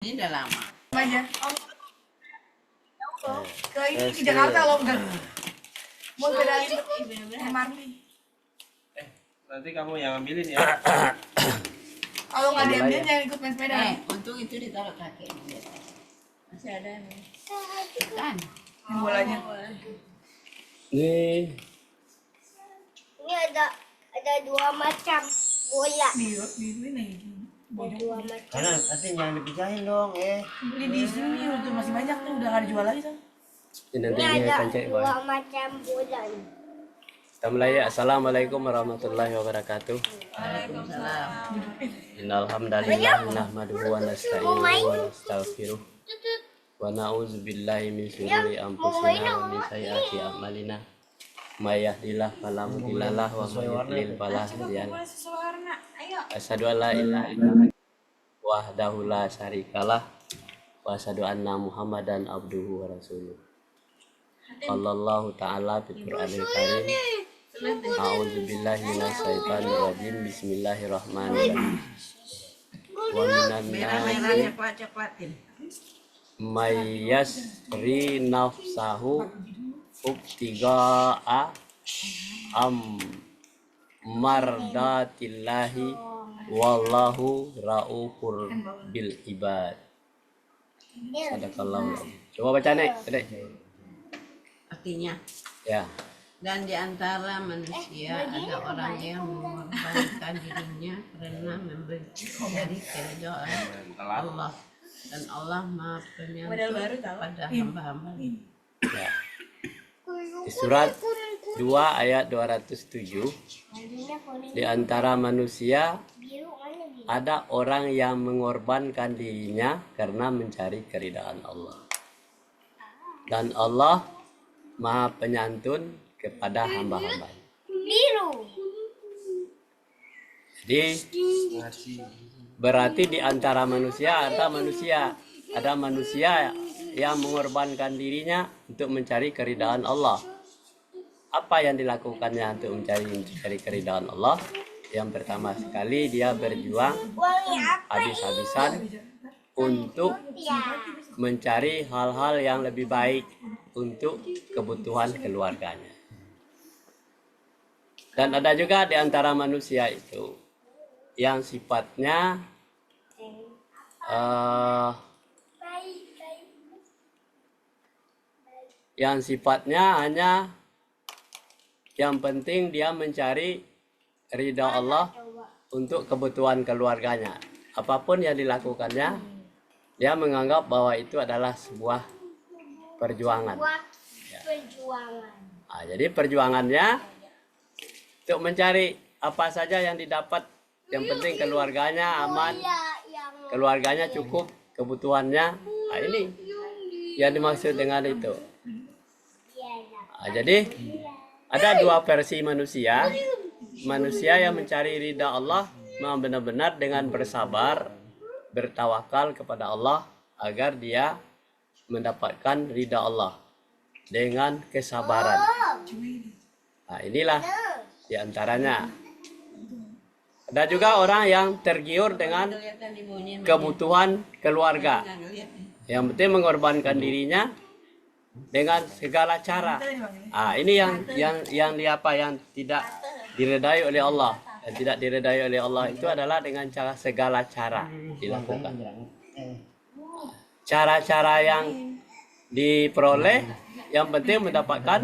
Ini udah lama. Aja. Ke ini ke Jakarta loh udah. Mau bedain MRT. Nanti kamu yang ambilin ya. Kalau nggak diambil jangan ikut main sepeda. Untung itu ditaruh kaki. Masih ada yang kan? Yang bolanya. Nih, Ini ada dua macam bola. Di ini. Ada dua macam. Karena nanti jangan dipisahin dong, Beli di sini udah masih banyak nih udah nggak dijual lagi kan. ini Ini nanti ada akan cek boy. dua macam bola nih. Kita mulai ya. Assalamualaikum warahmatullahi wabarakatuh. Waalaikumsalam. Innal hamdalillah nahmaduhu wa nasta'inuhu wa nastaghfiruh. Wa na'udzu billahi min syururi anfusina wa min sayyiati a'malina. May yahdihillahu fala mudhillalah wa may yudlil fala hadiyalah. Asyhadu an la ilaha illallah wahdahu la syarikalah wa asyhadu anna Muhammadan abduhu wa rasuluh. Sallallahu ta'ala fil Qur'anil Karim. A'udzu billahi minasy syaithanir rajim. Bismillahirrahmanirrahim. Wa minan Merah-merahnya coklat-coklatin. mayyasri nafsahu ubtiga'a mardatillahi wallahu raufur bil ibad. Sadaqallahu. Coba baca nih, Dek. Artinya, Ya. dan di antara manusia ada orang yang mengorbankan dirinya karena membenci dari keridhaan Allah, dan Allah Maha Penyayang pada hamba-hambanya. Ya. Di surat 2 ayat 207, di antara manusia Biru mana biru? ada orang yang mengorbankan dirinya karena mencari keridhaan Allah. Dan Allah Maha Penyantun kepada hamba-hambanya. Biru. Jadi berarti di antara manusia ada manusia yang mengorbankan dirinya untuk mencari keridhaan Allah. Apa yang dilakukannya untuk mencari keridhaan Allah? Yang pertama sekali dia berjuang Wangi apa? habis-habisan untuk mencari hal-hal yang lebih baik untuk kebutuhan keluarganya. Dan ada juga di antara manusia itu yang sifatnya hanya yang penting dia mencari ridha Allah untuk kebutuhan keluarganya. Apapun yang dilakukannya, dia menganggap bahwa itu adalah sebuah perjuangan. Perjuangan. Nah, jadi perjuangannya untuk mencari apa saja yang didapat, yang penting keluarganya aman, keluarganya cukup, kebutuhannya. Nah, ini yang dimaksud dengan itu. Nah, jadi ada dua versi manusia. Manusia yang mencari ridha Allah memang benar-benar dengan bersabar, bertawakal kepada Allah agar dia mendapatkan ridha Allah dengan kesabaran. Nah, inilah di antaranya. Ada juga orang yang tergiur dengan kebutuhan keluarga, yang penting mengorbankan dirinya dengan segala cara. Ah, ini yang tidak diredai oleh Allah. Yang tidak diredai oleh Allah itu adalah dengan cara segala cara dilakukan. Cara-cara yang diperoleh, yang penting mendapatkan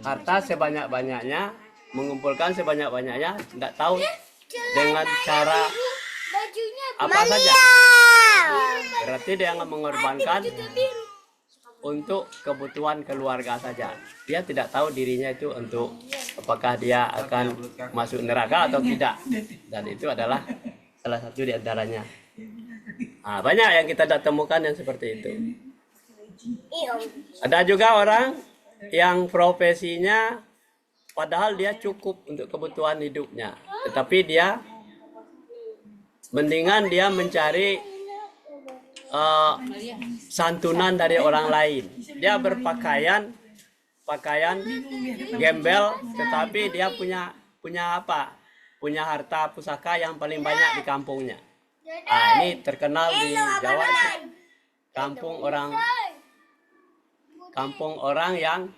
harta sebanyak-banyaknya, mengumpulkan sebanyak-banyaknya, tidak tahu dengan cara apa saja. Berarti dia akan mengorbankan untuk kebutuhan keluarga saja. Dia tidak tahu dirinya itu untuk apakah dia akan masuk neraka atau tidak. Dan itu adalah salah satu di antaranya. Nah, banyak yang kita temukan yang seperti itu. Ada juga orang yang profesinya padahal dia cukup untuk kebutuhan hidupnya, tetapi dia mendingan dia mencari santunan dari orang lain. Dia berpakaian gembel, tetapi dia punya apa? Punya harta pusaka yang paling banyak di kampungnya. Ini terkenal di Jawa itu kampung orang yang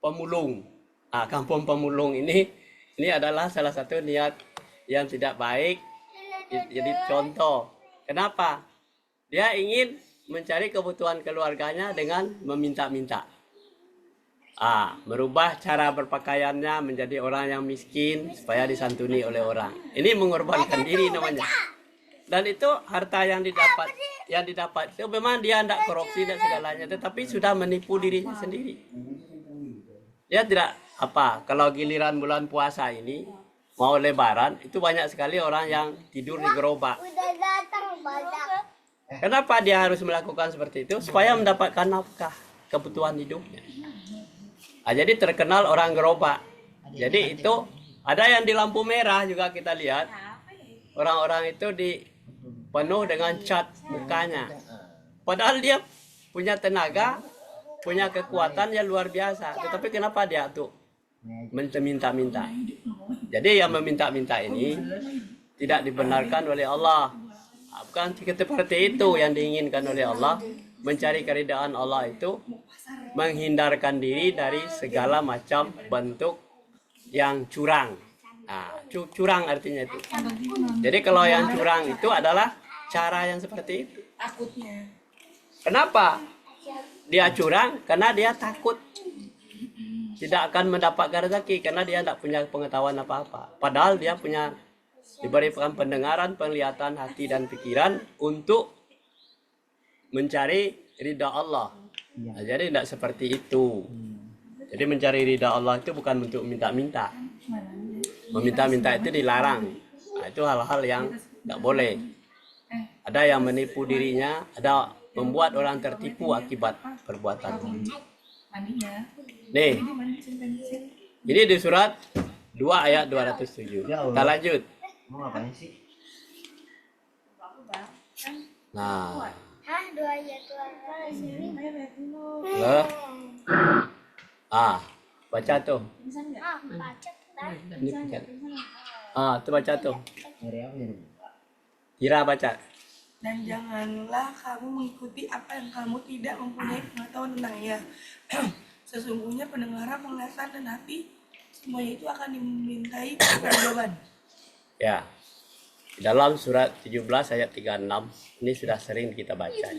pemulung. Kampung pemulung ini adalah salah satu niat yang tidak baik. Jadi contoh, kenapa? Dia ingin mencari kebutuhan keluarganya dengan meminta-minta. Merubah cara berpakaiannya menjadi orang yang miskin supaya disantuni oleh orang. Ini mengorbankan diri namanya. Dan itu harta yang didapat itu memang dia tidak korupsi dan segalanya, tetapi sudah menipu dirinya sendiri. Dia tidak kalau giliran bulan puasa ini mau lebaran itu banyak sekali orang yang tidur di gerobak. Kenapa dia harus melakukan seperti itu? Supaya mendapatkan nafkah kebutuhan hidupnya. Jadi terkenal orang gerobak. Jadi itu ada yang di lampu merah juga kita lihat. Orang-orang itu penuh dengan cat mukanya. Padahal dia punya tenaga, punya kekuatan yang luar biasa. Tetapi kenapa dia tuh minta-minta? Jadi yang meminta-minta ini tidak dibenarkan oleh Allah. Bukan seperti itu yang diinginkan oleh Allah. Mencari keridaan Allah itu menghindarkan diri dari segala macam bentuk yang curang. Curang artinya itu. Jadi kalau yang curang itu adalah cara yang seperti itu. Takutnya. Kenapa dia curang? Karena dia takut tidak akan mendapatkan rezeki karena dia tidak punya pengetahuan apa-apa. Padahal dia diberikan pendengaran, penglihatan, hati dan pikiran untuk mencari ridha Allah. Jadi tidak seperti itu. Jadi mencari ridha Allah itu bukan untuk minta-minta. Meminta-minta itu dilarang. Itu hal-hal yang tidak boleh. Ada yang menipu dirinya, ada membuat orang tertipu akibat perbuatan. Nih, ini di surat 2 ayat 207. Kita lanjut. Mau ngapain sih? Nah, 2 ayat 2. baca tuh. Baca Ini baca. Tuh baca tuh. Kira baca. Dan janganlah kamu mengikuti apa yang kamu tidak mempunyai pengetahuan tentangnya. Sesungguhnya pendengaran, penglihatan, dan hati semuanya itu akan dimintai pertanggungjawaban. Ya. Dalam surat 17 ayat 36 ini sudah sering kita baca.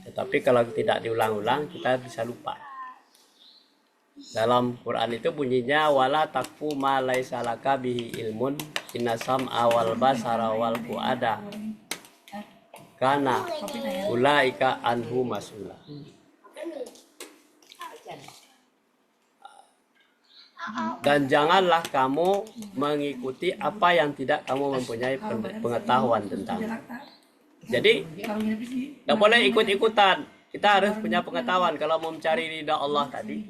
Tetapi kalau tidak diulang-ulang kita bisa lupa. Dalam Quran itu bunyinya wala taqfu ma laisa laka bihi ilmun inna sam'a wal basara wal fuada kana ulaika anhu mas'ula. Dan janganlah kamu mengikuti apa yang tidak kamu mempunyai pengetahuan tentang. Jadi tidak boleh ikut-ikutan. Kita harus punya pengetahuan. Kalau mau mencari ridha Allah tadi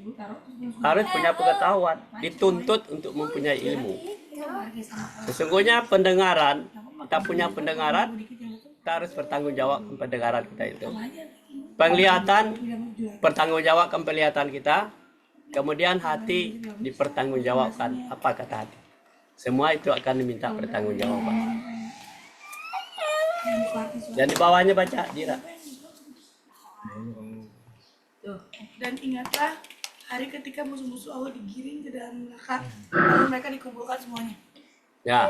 harus punya pengetahuan. Dituntut untuk mempunyai ilmu. Sesungguhnya pendengaran, kita punya pendengaran, kita harus bertanggung jawab pendengaran kita itu. Penglihatan, bertanggung jawab penglihatan kita. Kemudian hati dipertanggungjawabkan. Apa kata hati? Semua itu akan diminta pertanggungjawaban. Dan di bawahnya baca Dira. Dan ingatlah hari ketika musuh-musuh Allah digiring ke dalam neraka, lalu mereka dikumpulkan semuanya. Ya.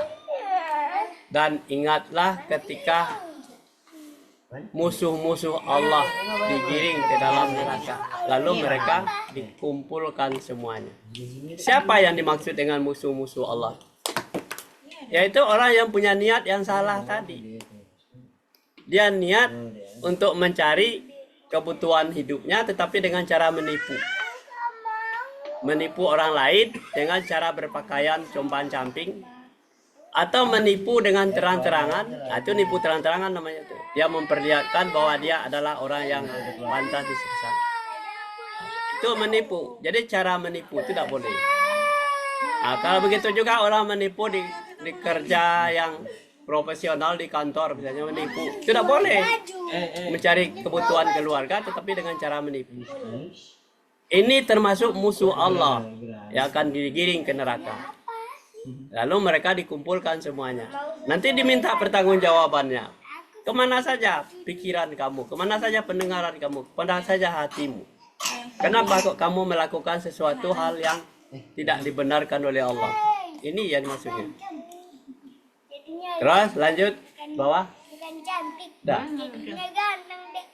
Dan ingatlah ketika musuh-musuh Allah digiring ke dalam neraka, lalu mereka dikumpulkan semuanya. Siapa yang dimaksud dengan musuh-musuh Allah? Yaitu orang yang punya niat yang salah tadi. Dia niat untuk mencari kebutuhan hidupnya tetapi dengan cara menipu. Menipu orang lain dengan cara berpakaian compang-camping atau menipu dengan terang-terangan. Itu nipu terang-terangan namanya itu. Dia memperlihatkan bahwa dia adalah orang yang pantas disiksa. Itu menipu. Jadi cara menipu itu tidak boleh. Kalau begitu juga orang menipu di kerja yang profesional di kantor misalnya menipu. Itu tidak boleh. Mencari kebutuhan keluarga tetapi dengan cara menipu. Ini termasuk musuh Allah yang akan digiring ke neraka. Lalu mereka dikumpulkan semuanya. Nanti diminta pertanggungjawabannya. Kemana saja pikiran kamu, kemana saja pendengaran kamu, kemana saja hatimu. Kenapa kok kamu melakukan sesuatu hal yang tidak dibenarkan oleh Allah? Ini yang maksudnya. Jadinya Terus lanjut bawah. bukan cantik. Dah. Jadinya ganteng deh.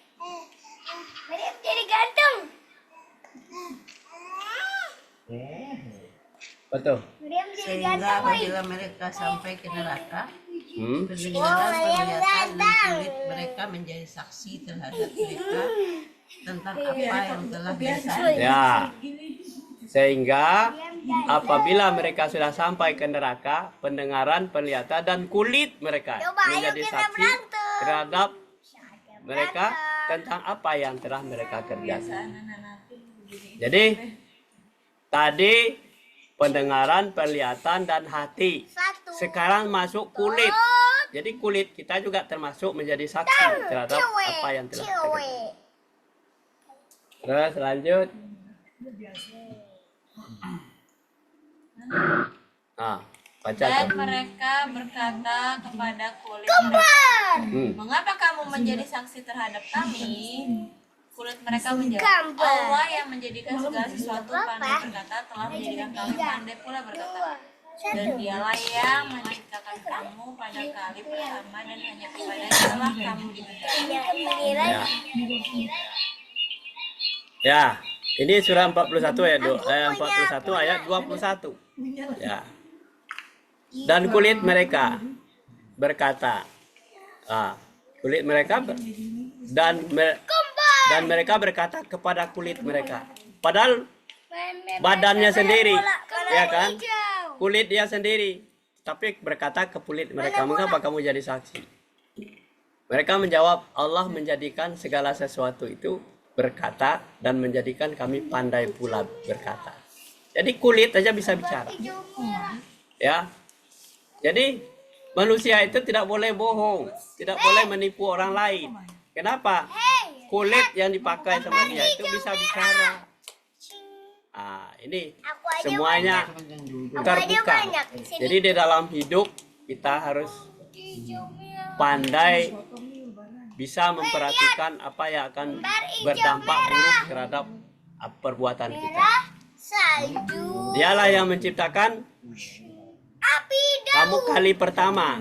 Maryam jadi ganteng. Betul. Maryam jadi Sehingga ganteng, woy. apabila mereka sampai ke neraka, Hmm. pendengaran, penglihatan, dan kulit mereka menjadi saksi terhadap mereka tentang apa yang telah mereka Ya. Sehingga apabila mereka sudah sampai ke neraka, pendengaran, penglihatan dan kulit mereka Coba, ayo menjadi kita saksi berantem. terhadap mereka tentang apa yang telah mereka kerjakan. Jadi tadi pendengaran, penglihatan dan hati. Satu. Sekarang masuk kulit. Jadi kulit kita juga termasuk menjadi saksi terhadap Cewek. apa yang telah kita kerjakan. Cewek. Terus lanjut. Nah, baca. Dan tuh. mereka berkata kepada kulit mereka, mengapa kamu menjadi saksi terhadap kami? Kulit mereka menjawab, Gambar. Allah yang menjadikan segala sesuatu pandai berkata telah menjadikan kami pandai pula berkata. Dan dialah yang menciptakan kamu pada kali pertama dan hanya kepadanya lah kamu diminta. Kembali Ya. Ya, ini surah 41 ayat 41 ayat 21. Ya. Dan kulit mereka berkata, kulit mereka dan mereka berkata kepada kulit mereka. Padahal badannya sendiri, ya kan? Kulit dia sendiri, tapi berkata ke kulit mereka, mengapa kamu jadi saksi? Mereka menjawab, Allah menjadikan segala sesuatu itu berkata dan menjadikan kami pandai pula berkata. Jadi kulit aja bisa bicara. Ya. Jadi manusia itu tidak boleh bohong, tidak boleh menipu orang lain. Kenapa? Kulit yang dipakai sama dia itu bisa bicara. Ini semuanya terbuka. Jadi di dalam hidup kita harus pandai bisa memperhatikan apa yang akan berdampak buruk terhadap perbuatan kita. salju, Dialah yang menciptakan api kamu kali pertama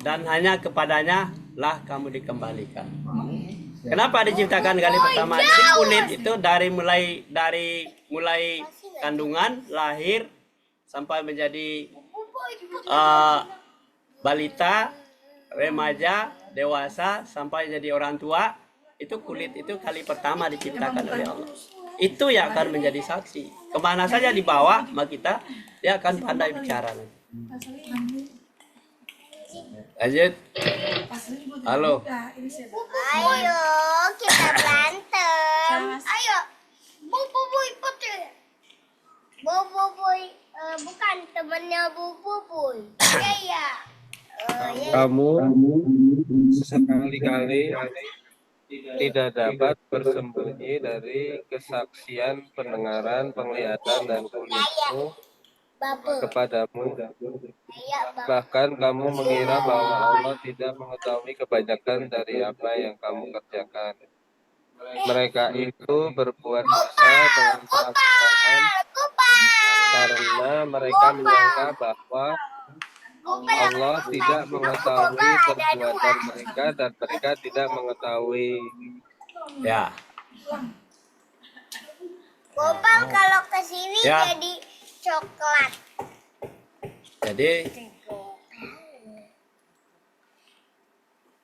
dan hanya kepadanya lah kamu dikembalikan. Kenapa diciptakan kali pertama? Jadi kulit itu dari mulai kandungan, lahir sampai menjadi balita, remaja, dewasa sampai jadi orang tua, itu kulit itu kali pertama diciptakan oleh Allah. Itu yang akan menjadi saksi. Kemana saja dibawa sama kita, dia akan pandai bicara. Lanjut. Halo. Ayo kita berantem. Ayo, Boboiboy putri. Boboiboy bukan temannya Boboiboy. Iya. Kamu sekali-kali tidak dapat bersembunyi dari kesaksian pendengaran, penglihatan, dan kulitmu Bapak. kepadamu. Iya, Bapak. Bahkan kamu mengira bahwa Allah tidak mengetahui kebanyakan dari apa yang kamu kerjakan. Mereka itu berbuat dosa dengan terang-terangan karena mereka menyangka bahwa Allah tidak mengetahui perbuatan mereka dan mereka tidak mengetahui. Ya. Gopal kalau kesini Ya. jadi coklat. Jadi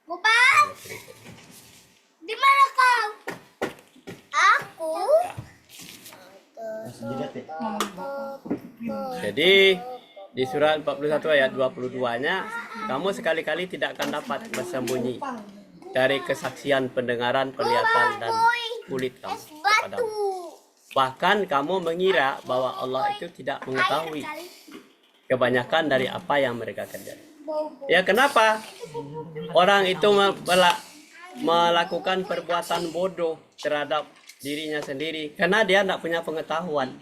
Gopal, di mana kau? Aku. di surat 41 ayat 22-nya, kamu sekali-kali tidak akan dapat bersembunyi dari kesaksian pendengaran, penglihatan dan kulit kamu Es kepadamu. batu. Bahkan kamu mengira bahwa Allah itu tidak mengetahui kebanyakan dari apa yang mereka kerjakan. Ya kenapa? Orang itu melakukan perbuatan bodoh terhadap dirinya sendiri karena dia tidak punya pengetahuan.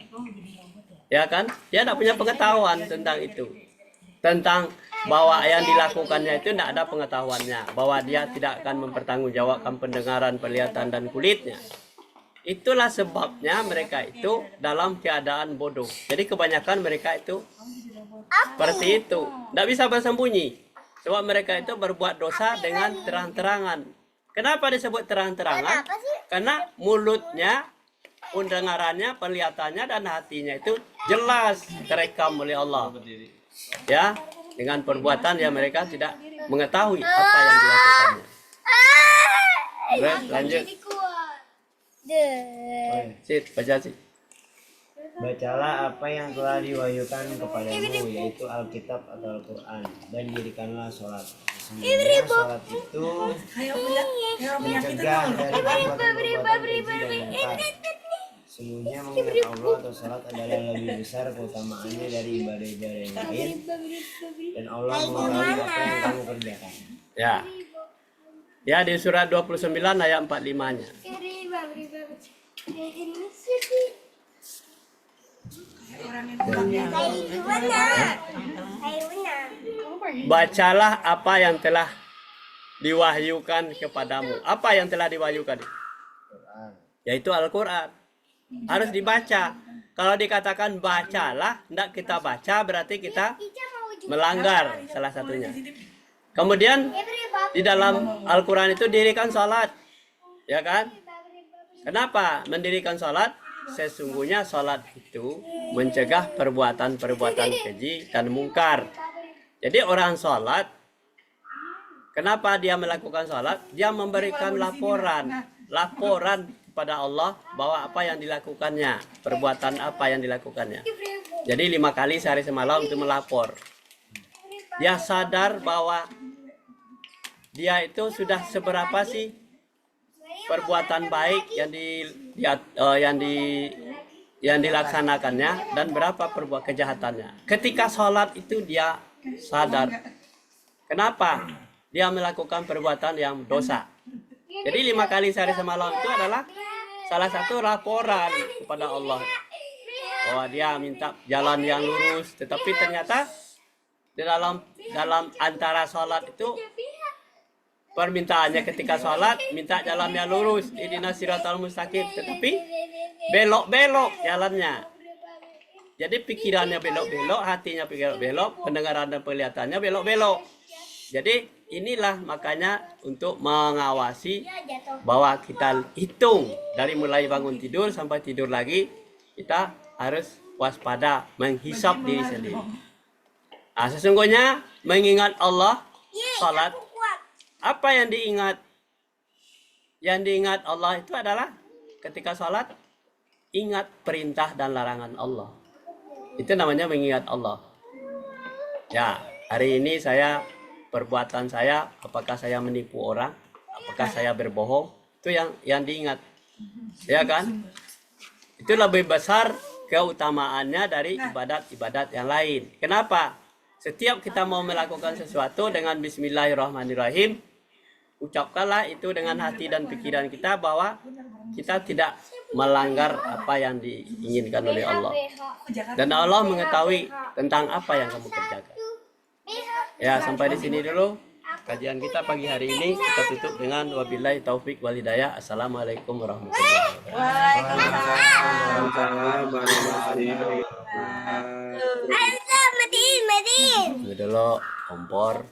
Ya kan? Dia tidak punya pengetahuan tentang itu. tentang bahwa yang dilakukannya itu tidak ada pengetahuannya, bahwa dia tidak akan mempertanggungjawabkan pendengaran, penglihatan, dan kulitnya. Itulah sebabnya mereka itu dalam keadaan bodoh. Jadi kebanyakan mereka itu seperti itu, tidak bisa bersembunyi, sebab mereka itu berbuat dosa dengan terang-terangan. Kenapa disebut terang-terangan? Karena mulutnya, pendengarannya, penglihatannya, dan hatinya itu jelas terekam oleh Allah. Ya, dengan perbuatan yang mereka tidak mengetahui apa yang dilakukannya. Baik, lanjut. Sit, baca Sit. Bacalah apa yang telah diwahyukan kepadamu, yaitu Alkitab atau Al-Quran, dan dirikanlah sholat. Sesungguhnya sholat itu mencegah dari perbuatan-perbuatan keji dan mungkar. Sesungguhnya mengingat Allah atau sholat adalah lebih besar keutamaannya dari ibadah-ibadah yang lain, dan Allah mengetahui apa yang kamu kerjakan. Ya. Ya, di surat 29 ayat 45-nya. Bacalah apa yang telah diwahyukan kepadamu. Apa yang telah diwahyukan? Yaitu Al-Quran. Harus dibaca. Kalau dikatakan bacalah, tidak kita baca berarti kita melanggar salah satunya. Kemudian di dalam Al-Quran itu dirikan sholat, ya kan? Kenapa mendirikan sholat? Sesungguhnya sholat itu mencegah perbuatan-perbuatan keji dan mungkar. Jadi orang sholat, kenapa dia melakukan sholat? Dia memberikan laporan kepada Allah bahwa apa yang dilakukannya, perbuatan apa yang dilakukannya. Jadi 5 kali sehari semalam untuk melapor. Dia sadar bahwa dia itu sudah seberapa sih perbuatan baik yang dilaksanakannya dan berapa perbuatan kejahatannya. Ketika sholat itu dia sadar. Kenapa? Dia melakukan perbuatan yang dosa. Jadi 5 kali sehari semalam itu adalah salah satu laporan kepada Allah bahwa dia minta jalan yang lurus, tetapi ternyata di dalam antara sholat itu permintaannya ketika sholat minta jalan yang lurus, ihdinas siratal mustaqim, tetapi belok-belok jalannya. Jadi pikirannya belok-belok, hatinya belok-belok, pendengaran dan penglihatannya belok-belok. Jadi inilah makanya untuk mengawasi bahwa kita hitung dari mulai bangun tidur sampai tidur lagi, kita harus waspada menghisap diri sendiri. Sesungguhnya mengingat Allah, salat, apa yang diingat? Yang diingat Allah itu adalah ketika salat, ingat perintah dan larangan Allah. Itu namanya mengingat Allah. Ya, hari ini perbuatan saya, apakah saya menipu orang, apakah saya berbohong, itu yang diingat. Ya kan? Itu lebih besar keutamaannya dari ibadat-ibadat yang lain. Kenapa? Setiap kita mau melakukan sesuatu dengan Bismillahirrahmanirrahim, ucapkanlah itu dengan hati dan pikiran kita bahwa kita tidak melanggar apa yang diinginkan oleh Allah. Dan Allah mengetahui tentang apa yang kamu kerjakan. Ya, sampai di sini dulu kajian kita pagi hari ini. Kita tutup dengan wabillahi taufik wal hidayah. Assalamualaikum warahmatullahi wabarakatuh. Ini dulu kompor.